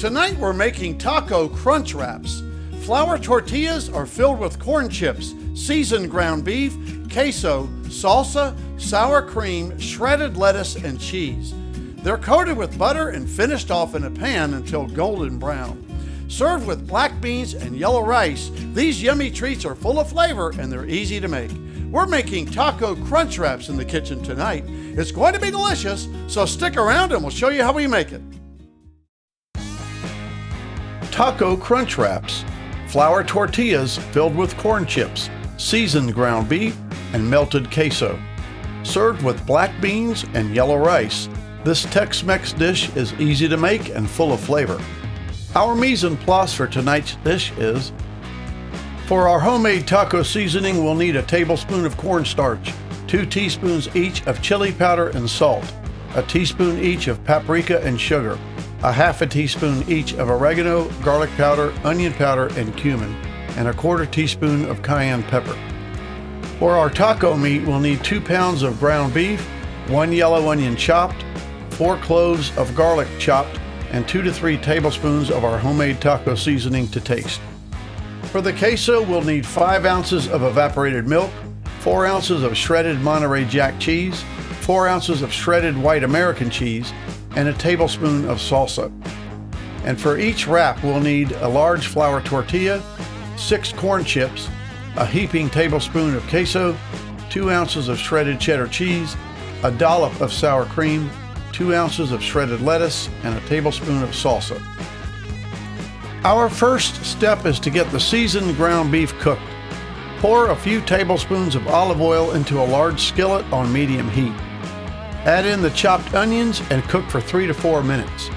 Tonight we're making taco crunch wraps. Flour tortillas are filled with corn chips, seasoned ground beef, queso, salsa, sour cream, shredded lettuce, and cheese. They're coated with butter and finished off in a pan until golden brown. Served with black beans and yellow rice, these yummy treats are full of flavor and they're easy to make. We're making taco crunch wraps in the kitchen tonight. It's going to be delicious, so stick around and we'll show you how we make it. Taco crunch wraps. Flour tortillas filled with corn chips, seasoned ground beef, and melted queso. Served with black beans and yellow rice, this Tex Mex dish is easy to make and full of flavor. Our mise en place for tonight's dish is: for our homemade taco seasoning, we'll need a tablespoon of cornstarch, 2 teaspoons each of chili powder and salt, a teaspoon each of paprika and sugar, a half a teaspoon each of oregano, garlic powder, onion powder, and cumin, and a quarter teaspoon of cayenne pepper. For our taco meat, we'll need 2 pounds of ground beef, 1 yellow onion chopped, 4 cloves of garlic chopped, and 2 to 3 tablespoons of our homemade taco seasoning to taste. For the queso, we'll need 5 ounces of evaporated milk, 4 ounces of shredded Monterrey Jack cheese, 4 ounces of shredded white American cheese, and a tablespoon of salsa. And for each wrap, we'll need a large flour tortilla, 6 corn chips, a heaping tablespoon of queso, 2 ounces of shredded cheddar cheese, a dollop of sour cream, 2 ounces of shredded lettuce, and a tablespoon of salsa. Our first step is to get the seasoned ground beef cooked. Pour a few tablespoons of olive oil into a large skillet on medium heat. Add in the chopped onions and cook for 3 to 4 minutes.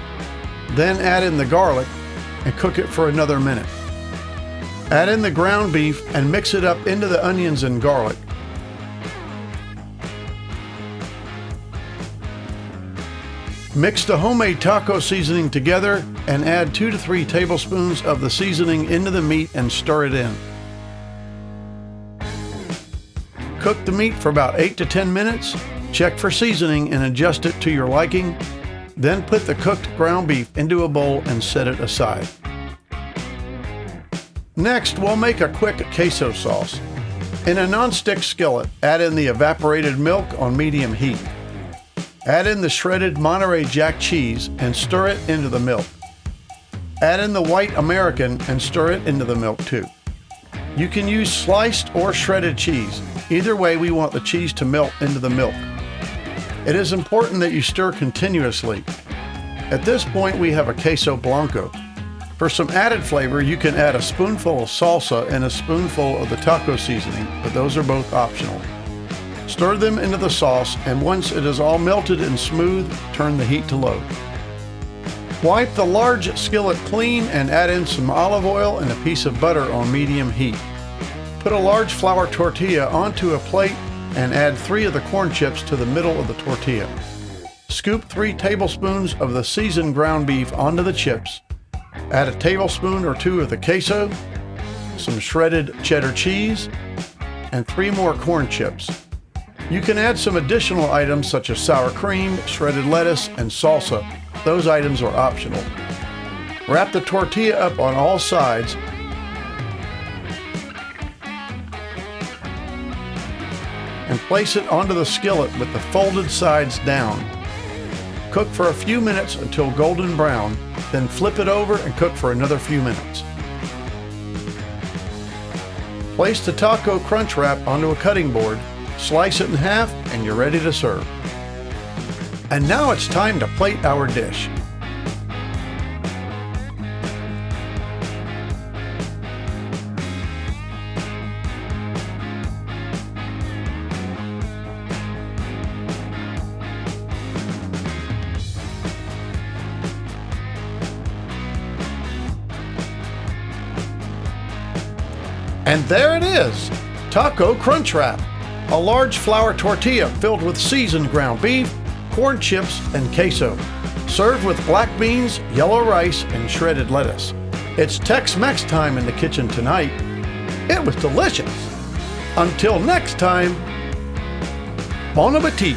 Then add in the garlic and cook it for another minute. Add in the ground beef and mix it up into the onions and garlic. Mix the homemade taco seasoning together and add 2 to 3 tablespoons of the seasoning into the meat and stir it in. Cook the meat for about 8 to 10 minutes, check for seasoning and adjust it to your liking, then put the cooked ground beef into a bowl and set it aside. Next, we'll make a quick queso sauce. In a non-stick skillet, add in the evaporated milk on medium heat. Add in the shredded Monterey Jack cheese and stir it into the milk. Add in the white American and stir it into the milk too. You can use sliced or shredded cheese. Either way, we want the cheese to melt into the milk. It is important that you stir continuously. At this point, we have a queso blanco. For some added flavor, you can add a spoonful of salsa and a spoonful of the taco seasoning, but those are both optional. Stir them into the sauce, and once it is all melted and smooth, turn the heat to low. Wipe the large skillet clean and add in some olive oil and a piece of butter on medium heat. Put a large flour tortilla onto a plate and add 3 of the corn chips to the middle of the tortilla. Scoop 3 tablespoons of the seasoned ground beef onto the chips. Add a tablespoon or 2 of the queso, some shredded cheddar cheese, and 3 more corn chips. You can add some additional items such as sour cream, shredded lettuce, and salsa. Those items are optional. Wrap the tortilla up on all sides and place it onto the skillet with the folded sides down. Cook for a few minutes until golden brown, then flip it over and cook for another few minutes. Place the taco crunch wrap onto a cutting board, slice it in half, and you're ready to serve. And now it's time to plate our dish. And there it is, taco crunch wrap. A large flour tortilla filled with seasoned ground beef, corn chips, and queso. Served with black beans, yellow rice, and shredded lettuce. It's Tex Mex time in the kitchen tonight. It was delicious. Until next time, bon appetit.